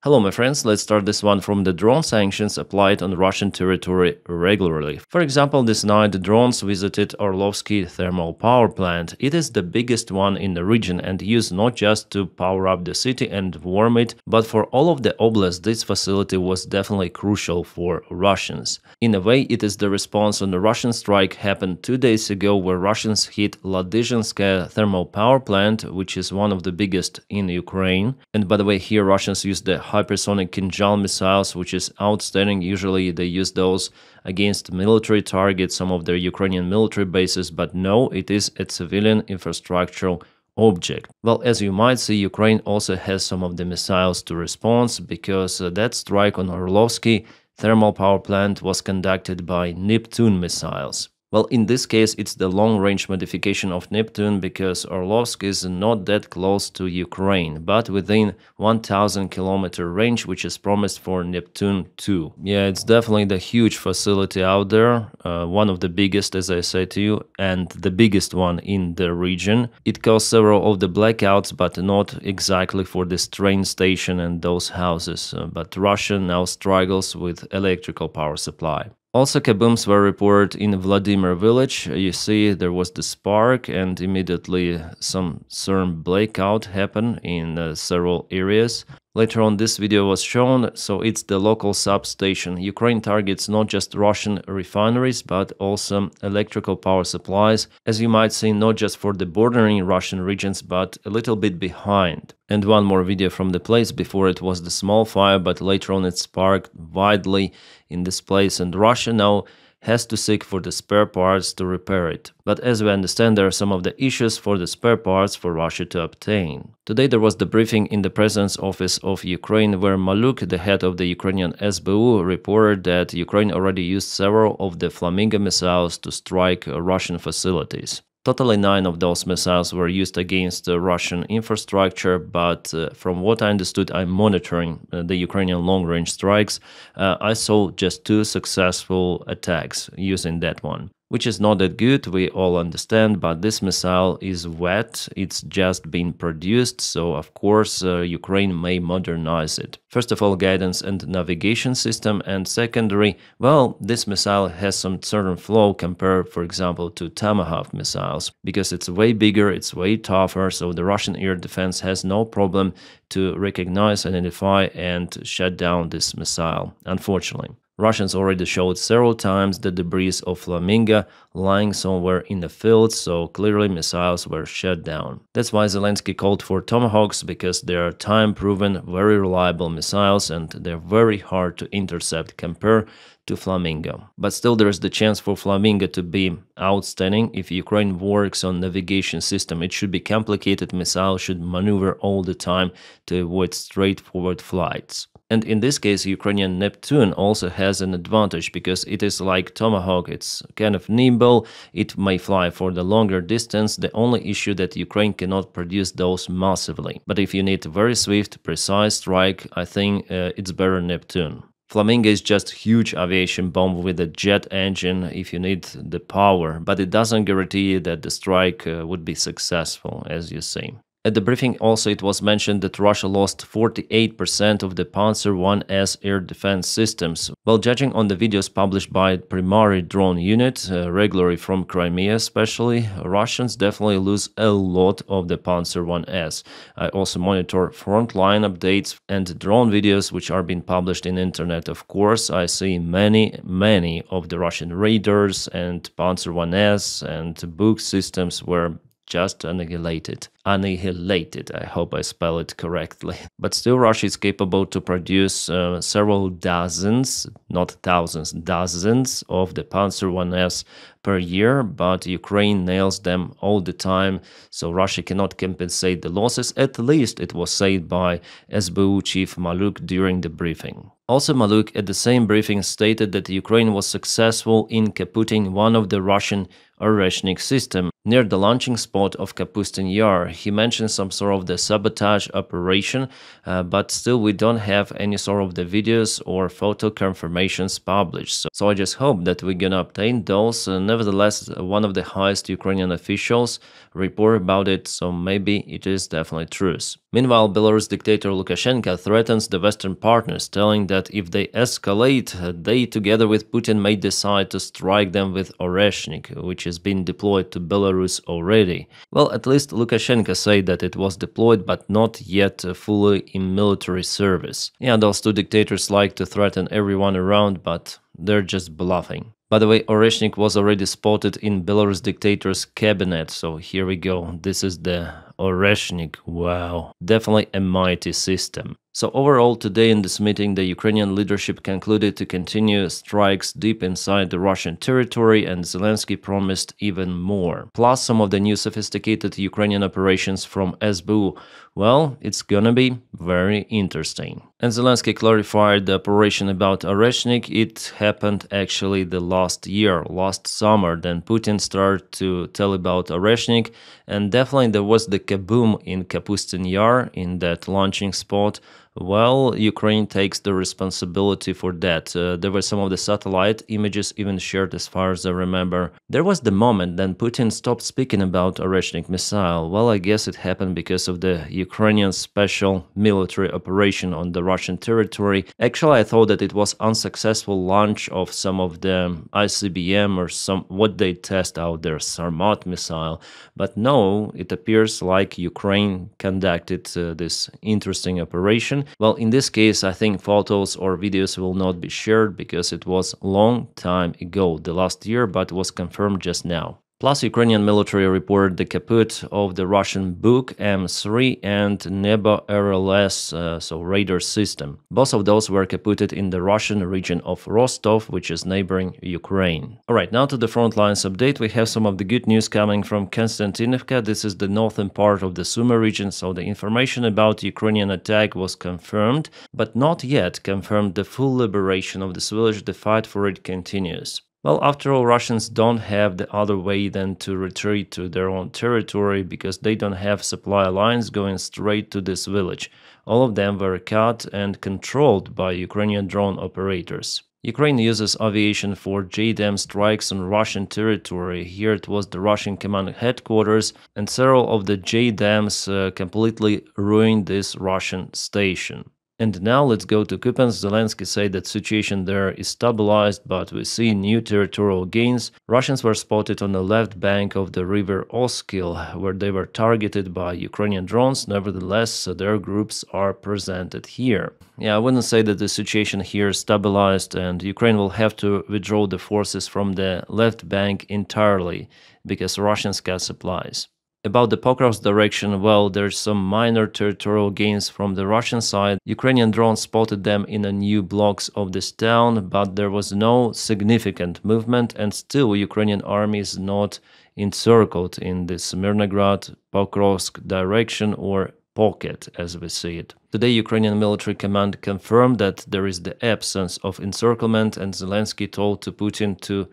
Hello my friends, let's start this one from the drone sanctions applied on Russian territory regularly. For example, this night the drones visited Orlovsky thermal power plant. It is the biggest one in the region and used not just to power up the city and warm it, but for all of the oblast this facility was definitely crucial for Russians. In a way, it is the response on the Russian strike happened 2 days ago where Russians hit Ladizhenskaya thermal power plant, which is one of the biggest in Ukraine. And by the way, here Russians used the hypersonic Kinjal missiles, which is outstanding. Usually they use those against military targets, some of their Ukrainian military bases, but no, it is a civilian infrastructural object. Well, as you might see, Ukraine also has some of the missiles to respond because that strike on Orlovsky thermal power plant was conducted by Neptune missiles. Well, in this case, it's the long-range modification of Neptune because Orlovsk is not that close to Ukraine, but within 1,000-kilometer range, which is promised for Neptune 2. Yeah, it's definitely the huge facility out there, one of the biggest, as I said to you, and the biggest one in the region. It caused several of the blackouts, but not exactly for this train station and those houses. But Russia now struggles with electrical power supply. Also, kabooms were reported in Vladimir village. You see there was the spark and immediately some certain blackout happened in several areas. Later on this video was shown, so it's the local substation. Ukraine targets not just Russian refineries, but also electrical power supplies, as you might see, not just for the bordering Russian regions, but a little bit behind. And one more video from the place. Before it was the small fire, but later on it sparked widely in this place, and Russia now has to seek for the spare parts to repair it. But as we understand, there are some of the issues for the spare parts for Russia to obtain. Today there was the briefing in the President's office of Ukraine where Maluk, the head of the Ukrainian SBU, reported that Ukraine already used several of the Flamingo missiles to strike Russian facilities. Totally 9 of those missiles were used against Russian infrastructure, but from what I understood, I'm monitoring the Ukrainian long-range strikes. I saw just 2 successful attacks using that one, which is not that good, we all understand, but this missile is wet, it's just been produced, so of course Ukraine may modernize it. First of all, guidance and navigation system, and secondary, well, this missile has some certain flaw compared, for example, to Tomahawk missiles, because it's way bigger, it's way tougher, so the Russian air defense has no problem to recognize, identify, and shut down this missile, unfortunately. Russians already showed several times the debris of Flamingo lying somewhere in the field, so clearly missiles were shut down. That's why Zelensky called for Tomahawks, because they are time-proven, very reliable missiles and they're very hard to intercept compared to Flamingo. But still there is the chance for Flamingo to be outstanding. If Ukraine works on navigation system, it should be complicated. Missile should maneuver all the time to avoid straightforward flights. And in this case, Ukrainian Neptune also has an advantage because it is like Tomahawk, it's kind of nimble, it may fly for the longer distance. The only issue that Ukraine cannot produce those massively. But if you need a very swift, precise strike, I think it's better Neptune. Flamingo is just huge aviation bomb with a jet engine if you need the power, but it doesn't guarantee that the strike would be successful, as you see. At the briefing also it was mentioned that Russia lost 48% of the Panzer IS air defense systems. While judging on the videos published by Primary Drone Unit, regularly from Crimea especially, Russians definitely lose a lot of the Panzer IS. I also monitor frontline updates and drone videos which are being published in internet. Of course, I see many of the Russian radars and Panzer IS and Buk systems were just annihilated. I hope I spell it correctly. But still Russia is capable to produce several dozens, not thousands, dozens of the Panzer IS per year, but Ukraine nails them all the time, so Russia cannot compensate the losses. At least it was said by SBU chief Maluk during the briefing. Also, Maluk at the same briefing stated that Ukraine was successful in kaputting one of the Russian Oreshnik system near the launching spot of Kapustin Yar. He mentioned some sort of the sabotage operation, but still we don't have any sort of the videos or photo confirmations published. So I just hope that we're gonna obtain those. Nevertheless, one of the highest Ukrainian officials report about it, so maybe it is definitely true. Meanwhile, Belarus dictator Lukashenko threatens the Western partners, telling that if they escalate, they, together with Putin, may decide to strike them with Oreshnik, which has been deployed to Belarus already. Well, at least Lukashenko said that it was deployed, but not yet fully in military service. Yeah, those two dictators like to threaten everyone around, but they're just bluffing. By the way, Oreshnik was already spotted in Belarus dictator's cabinet, so here we go. This is the Oreshnik. Wow, definitely a mighty system. So overall, today in this meeting, the Ukrainian leadership concluded to continue strikes deep inside the Russian territory, and Zelensky promised even more. Plus some of the new sophisticated Ukrainian operations from SBU. Well, it's gonna be very interesting. And Zelensky clarified the operation about Oreshnik. It happened actually the last year, last summer. Then Putin started to tell about Oreshnik, and definitely there was the kaboom in Kapustin Yar, in that launching spot. Well, Ukraine takes the responsibility for that. There were some of the satellite images even shared, as far as I remember. There was the moment then Putin stopped speaking about Oreshnik missile. Well, I guess it happened because of the Ukrainian special military operation on the Russian territory. Actually, I thought that it was unsuccessful launch of some of the ICBM or some what they test out there, Sarmat missile. But no, it appears like Ukraine conducted this interesting operation. Well, in this case, I think photos or videos will not be shared because it was long time ago, the last year, but was confirmed just now. Plus, Ukrainian military reported the kaput of the Russian Buk M3 and Nebo RLS, so radar system. Both of those were kaputted in the Russian region of Rostov, which is neighboring Ukraine. Alright, now to the front lines update. We have some of the good news coming from Konstantinovka. This is the northern part of the Sumy region, so the information about Ukrainian attack was confirmed, but not yet confirmed the full liberation of this village. The fight for it continues. Well, after all, Russians don't have the other way than to retreat to their own territory because they don't have supply lines going straight to this village. All of them were cut and controlled by Ukrainian drone operators. Ukraine uses aviation for JDAM strikes on Russian territory. Here it was the Russian command headquarters, and several of the JDAMs completely ruined this Russian station. And now let's go to Kupiansk. Zelensky said that situation there is stabilized, but we see new territorial gains. Russians were spotted on the left bank of the river Oskil, where they were targeted by Ukrainian drones. Nevertheless, their groups are presented here. Yeah, I wouldn't say that the situation here is stabilized, and Ukraine will have to withdraw the forces from the left bank entirely, because Russians cut supplies. About the Pokrovsk direction, well, there's some minor territorial gains from the Russian side. Ukrainian drones spotted them in a new blocks of this town, but there was no significant movement, and still Ukrainian army is not encircled in this Mirnograd, Pokrovsk direction or pocket, as we see it. Today, Ukrainian military command confirmed that there is the absence of encirclement, and Zelensky told to Putin to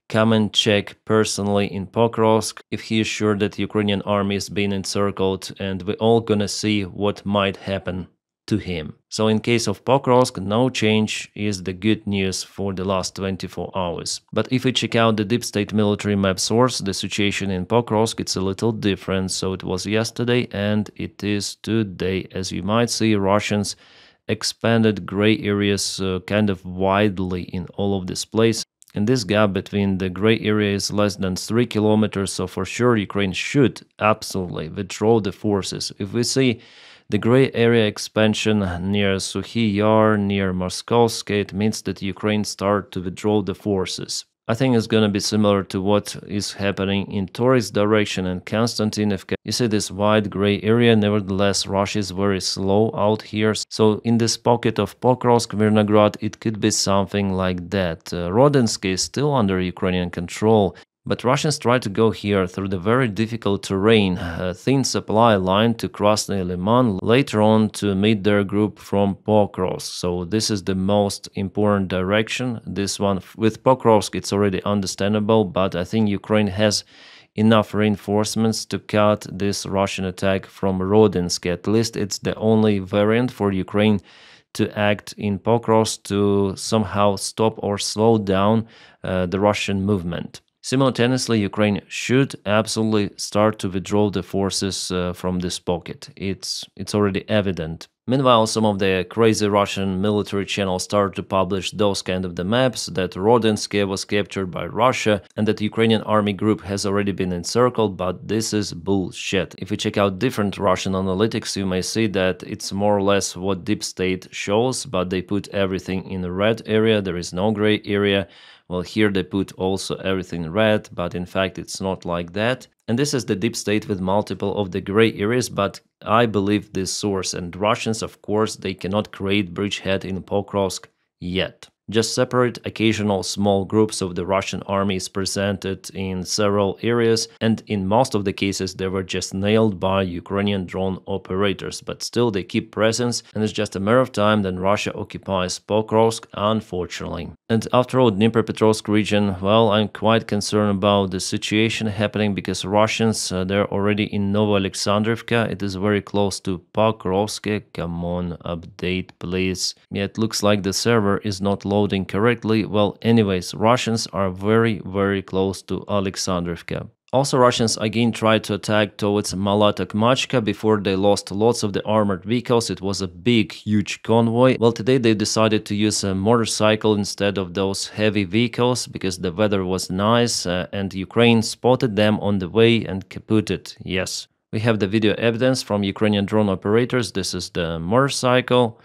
come and check personally in Pokrovsk if he is sure that Ukrainian army is being encircled, and we're all gonna see what might happen to him. So in case of Pokrovsk, no change is the good news for the last 24 hours. But if we check out the deep state military map source, the situation in Pokrovsk, it's a little different. So it was yesterday and it is today. As you might see, Russians expanded gray areas kind of widely in all of this place. And this gap between the gray area is less than 3 kilometers, so for sure Ukraine should absolutely withdraw the forces. If we see the gray area expansion near Sukhy Yar, near Moskovsk, it means that Ukraine start to withdraw the forces. I think it's going to be similar to what is happening in Torys direction and Konstantinovka. You see this wide gray area, nevertheless Russia is very slow out here. So in this pocket of Pokrovsk, Mirnograd, it could be something like that. Rodensky is still under Ukrainian control. But Russians try to go here through the very difficult terrain, a thin supply line to Krasny Liman, later on to meet their group from Pokrovsk. So this is the most important direction. This one with Pokrovsk, it's already understandable, but I think Ukraine has enough reinforcements to cut this Russian attack from Rodensky. At least it's the only variant for Ukraine to act in Pokrovsk to somehow stop or slow down the Russian movement. Simultaneously, Ukraine should absolutely start to withdraw the forces from this pocket. It's already evident. Meanwhile, some of the crazy Russian military channels start to publish those kind of the maps that Rodinsk was captured by Russia and that Ukrainian army group has already been encircled, but this is bullshit. If you check out different Russian analytics, you may see that it's more or less what Deep State shows, but they put everything in the red area, there is no gray area. Well, here they put also everything red, but in fact it's not like that. And this is the Deep State with multiple of the gray areas, but I believe this source. And Russians, of course, they cannot create bridgehead in Pokrovsk yet. Just separate occasional small groups of the Russian army is presented in several areas, and in most of the cases they were just nailed by Ukrainian drone operators, but still they keep presence, and it's just a matter of time then Russia occupies Pokrovsk, unfortunately. And after all, Dnipropetrovsk region, well, I'm quite concerned about the situation happening because Russians, they're already in Novoalexandrivka, it is very close to Pokrovsk. Come on, update please. Yeah, it looks like the server is not loading correctly. Well, anyways, Russians are very close to Alexandrivka. Also, Russians again tried to attack towards Malatokmachka before they lost lots of the armored vehicles. It was a big, huge convoy. Well, today they decided to use a motorcycle instead of those heavy vehicles because the weather was nice and Ukraine spotted them on the way and kaputted. Yes. We have the video evidence from Ukrainian drone operators. This is the motorcycle.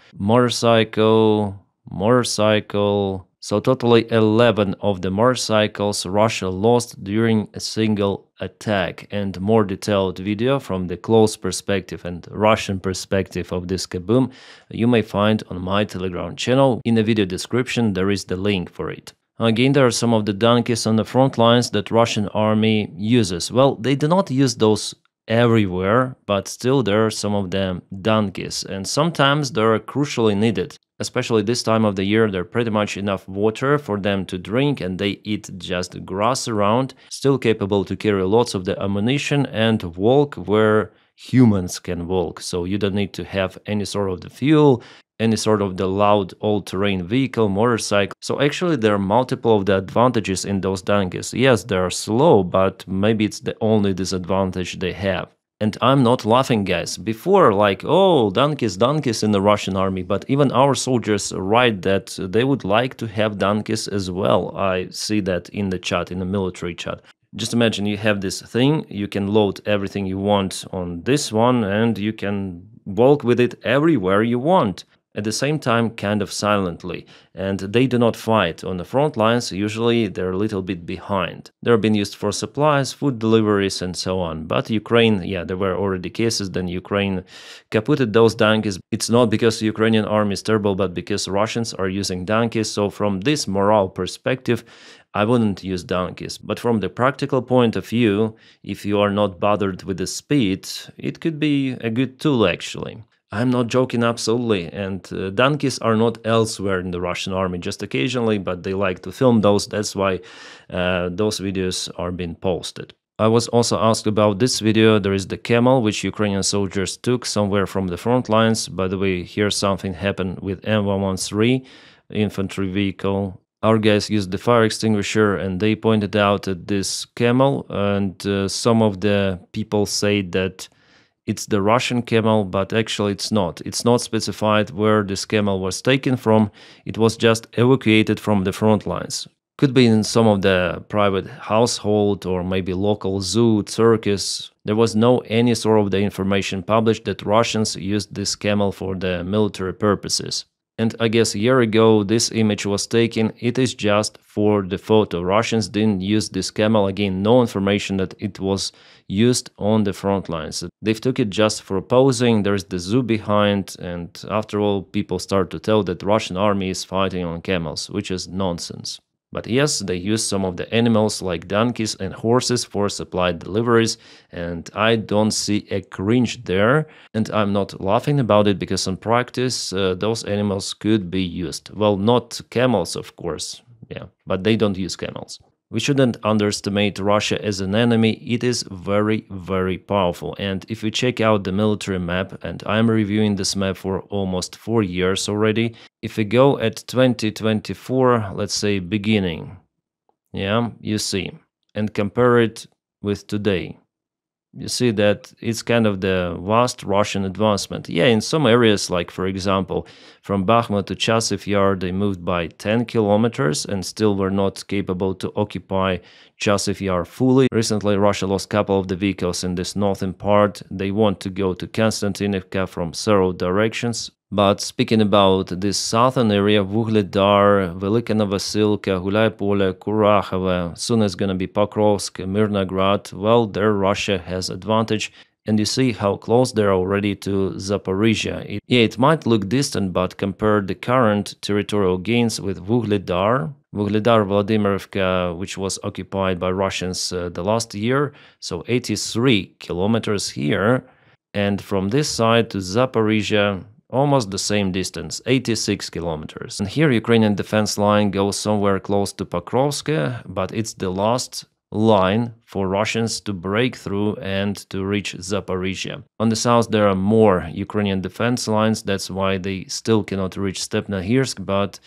So totally 11 of the motorcycles Russia lost during a single attack. And more detailed video from the close perspective and Russian perspective of this kaboom you may find on my Telegram channel. In the video description there is the link for it. Again, there are some of the donkeys on the front lines that Russian army uses. Well, they do not use those everywhere, but still there are some of them donkeys, and sometimes they are crucially needed. Especially this time of the year, there's pretty much enough water for them to drink and they eat just grass around, still capable to carry lots of the ammunition and walk where humans can walk. So you don't need to have any sort of the fuel, any sort of the loud all-terrain vehicle, motorcycle. So actually there are multiple of the advantages in those donkeys. Yes, they are slow, but maybe it's the only disadvantage they have. And I'm not laughing, guys. Before, like, oh, donkeys in the Russian army, but even our soldiers write that they would like to have donkeys as well. I see that in the chat, in the military chat. Just imagine you have this thing, you can load everything you want on this one, and you can walk with it everywhere you want. At the same time, kind of silently, and they do not fight on the front lines. Usually they're a little bit behind. They're being used for supplies, food deliveries and so on. But Ukraine, yeah, there were already cases, then Ukraine kaputted those donkeys. It's not because the Ukrainian army is terrible, but because Russians are using donkeys. So from this morale perspective, I wouldn't use donkeys. But from the practical point of view, if you are not bothered with the speed, it could be a good tool actually. I'm not joking, absolutely, and donkeys are not elsewhere in the Russian army, just occasionally, but they like to film those, that's why those videos are being posted. I was also asked about this video. There is the camel, which Ukrainian soldiers took somewhere from the front lines. By the way, here something happened with M113 infantry vehicle. Our guys used the fire extinguisher and they pointed out at this camel, and some of the people say that it's the Russian camel, but actually it's not. It's not specified where this camel was taken from. It was just evacuated from the front lines. Could be in some of the private household or maybe local zoo, circus. There was no any sort of the information published that Russians used this camel for the military purposes. And I guess a year ago this image was taken. It is just for the photo. Russians didn't use this camel. Again, no information that it was used on the front lines. They took it just for posing. There's the zoo behind, and after all, people start to tell that Russian army is fighting on camels, which is nonsense. But yes, they use some of the animals like donkeys and horses for supply deliveries, and I don't see a cringe there, and I'm not laughing about it because in practice those animals could be used. Well, not camels, of course, yeah, but they don't use camels. We shouldn't underestimate Russia as an enemy. It is very powerful. And if we check out the military map, and I'm reviewing this map for almost 4 years already, if we go at 2024, let's say beginning, yeah, you see, and compare it with today, you see that it's kind of the vast Russian advancement. Yeah, in some areas, like for example, from Bakhmut to Chasiv Yar, they moved by 10 kilometers and still were not capable to occupy Chasiv Yar fully. Recently, Russia lost a couple of the vehicles in this northern part. They want to go to Konstantinivka from several directions. But speaking about this southern area, Vuhledar, Velika Novosilka, Gulay-Pole, Kurakhove, soon it's gonna be Pokrovsk, Mirnograd, well, there Russia has advantage. And you see how close they're already to Zaporizhia. It might look distant, but compare the current territorial gains with Vuhledar, Vladimirovka, which was occupied by Russians the last year, so 83 kilometers here. And from this side to Zaporizhia, almost the same distance, 86 kilometers. And here Ukrainian defense line goes somewhere close to Pokrovsk, but it's the last line for Russians to break through and to reach Zaporizhia. On the south there are more Ukrainian defense lines, that's why they still cannot reach Stepnogorsk, but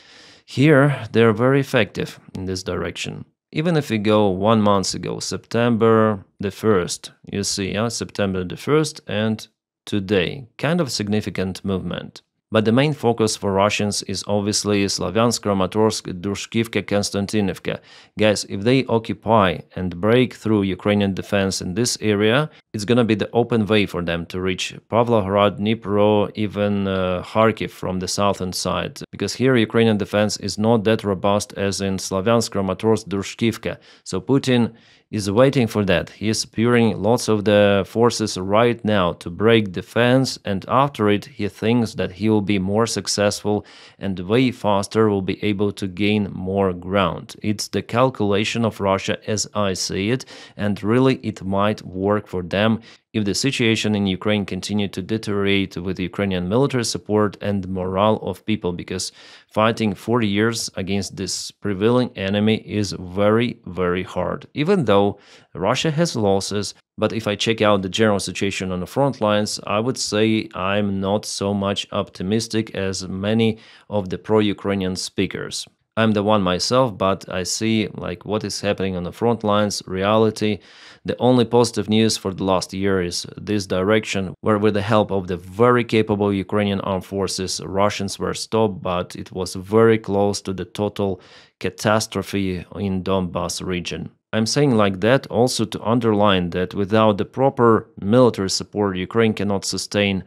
here they're very effective in this direction. Even if we go 1 month ago, September the 1st, you see, September the 1st and today, kind of significant movement. But the main focus for Russians is obviously Slavyansk, Kramatorsk, Drushkivka, Konstantinivka. Guys, if they occupy and break through Ukrainian defense in this area, it's gonna be the open way for them to reach Pavlograd, Dnipro, even Kharkiv from the southern side. Because here Ukrainian defense is not that robust as in Slavyansk, Kramatorsk, Drushkivka. So Putin is waiting for that. He is preparing lots of the forces right now to break defense, and after it he thinks that he will be more successful and way faster will be able to gain more ground. It's the calculation of Russia as I see it, and really it might work for them if the situation in Ukraine continued to deteriorate with Ukrainian military support and morale of people, because fighting 40 years against this prevailing enemy is very, very hard, even though Russia has losses. But if I check out the general situation on the front lines, I would say I'm not so much optimistic as many of the pro-Ukrainian speakers. I'm the one myself, but I see like what is happening on the front lines, reality. The only positive news for the last year is this direction, where with the help of the very capable Ukrainian armed forces, Russians were stopped, but it was very close to the total catastrophe in Donbas region. I'm saying like that also to underline that without the proper military support, Ukraine cannot sustain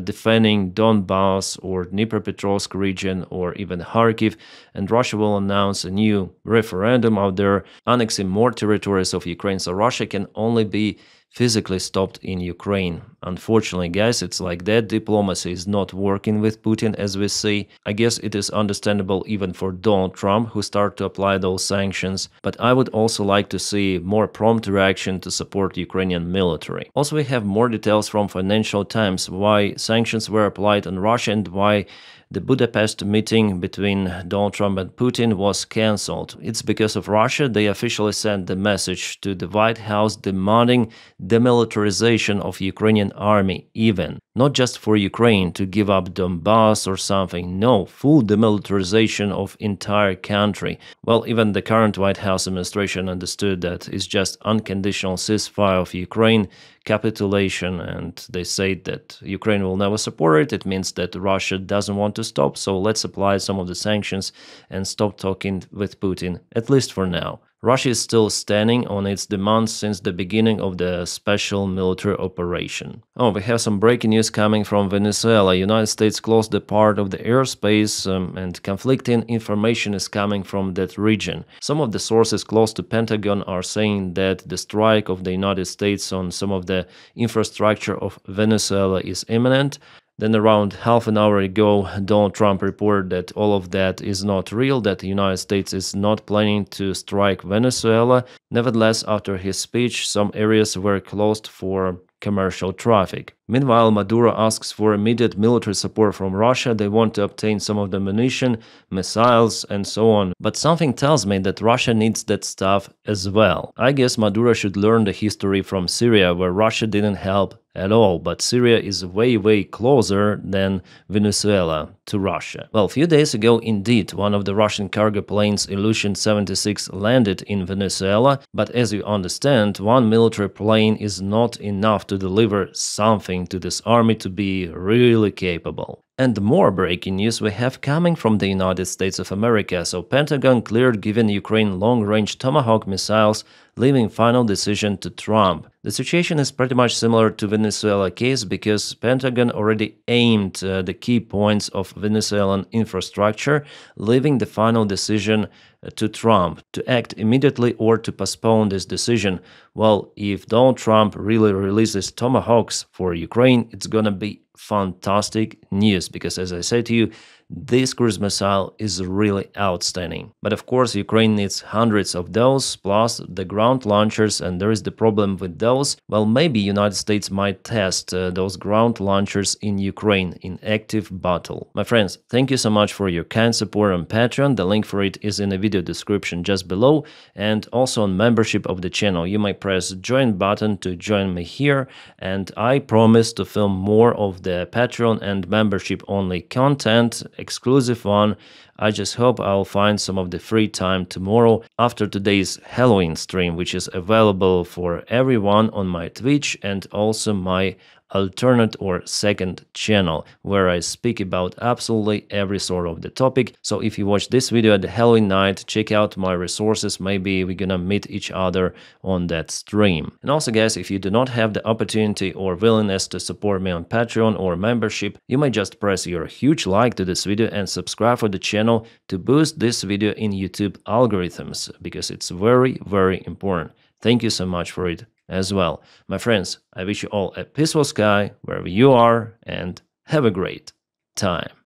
defending Donbas or Dnipropetrovsk region or even Kharkiv, and Russia will announce a new referendum out there annexing more territories of Ukraine, so Russia can only be physically stopped in Ukraine. Unfortunately, guys, it's like that. Diplomacy is not working with Putin, as we see. I guess it is understandable even for Donald Trump, who started to apply those sanctions. But I would also like to see more prompt reaction to support Ukrainian military. Also, we have more details from Financial Times why sanctions were applied on Russia and why the Budapest meeting between Donald Trump and Putin was cancelled. It's because of Russia. They officially sent the message to the White House demanding demilitarization of Ukrainian army, even. Not just for Ukraine to give up Donbass or something, no, full demilitarization of entire country. Well, even the current White House administration understood that it's just unconditional ceasefire of Ukraine, capitulation, and they say that Ukraine will never support it. It means that Russia doesn't want to stop, so let's apply some of the sanctions and stop talking with Putin, at least for now. Russia is still standing on its demands since the beginning of the special military operation. Oh, we have some breaking news coming from Venezuela. United States closed a part of the airspace and conflicting information is coming from that region. Some of the sources close to Pentagon are saying that the strike of the United States on some of the infrastructure of Venezuela is imminent. Then around half an hour ago, Donald Trump reported that all of that is not real, that the United States is not planning to strike Venezuela. Nevertheless, after his speech, some areas were closed for commercial traffic. Meanwhile, Maduro asks for immediate military support from Russia. They want to obtain some of the ammunition, missiles, and so on. But something tells me that Russia needs that stuff as well. I guess Maduro should learn the history from Syria, where Russia didn't help at all, but Syria is way closer than Venezuela to Russia. Well, a few days ago, indeed, one of the Russian cargo planes, Ilyushin 76, landed in Venezuela, but as you understand, one military plane is not enough to deliver something to this army to be really capable. And more breaking news we have coming from the United States of America. So Pentagon cleared giving Ukraine long-range Tomahawk missiles, leaving final decision to Trump. The situation is pretty much similar to Venezuela case because Pentagon already aimed the key points of Venezuelan infrastructure, leaving the final decision to Trump to act immediately or to postpone this decision. Well, if Donald Trump really releases Tomahawks for Ukraine, it's gonna be fantastic news because, as I said to you, this cruise missile is really outstanding. But of course, Ukraine needs hundreds of those, plus the ground launchers, and there is the problem with those. Well, maybe United States might test those ground launchers in Ukraine in active battle. My friends, thank you so much for your kind support on Patreon. The link for it is in the video description just below, and also on membership of the channel. You might press join button to join me here, and I promise to film more of the Patreon and membership only content, exclusive one. I just hope I'll find some of the free time tomorrow after today's Halloween stream, which is available for everyone on my Twitch and also my alternate or second channel, where I speak about absolutely every sort of the topic. So if you watch this video at the Halloween night, check out my resources. Maybe we're gonna meet each other on that stream. And also, guys, if you do not have the opportunity or willingness to support me on Patreon or membership, you might just press your huge like to this video and subscribe for the channel to boost this video in YouTube algorithms, because it's very important. Thank you so much for it as well. My friends, I wish you all a peaceful sky wherever you are, and have a great time.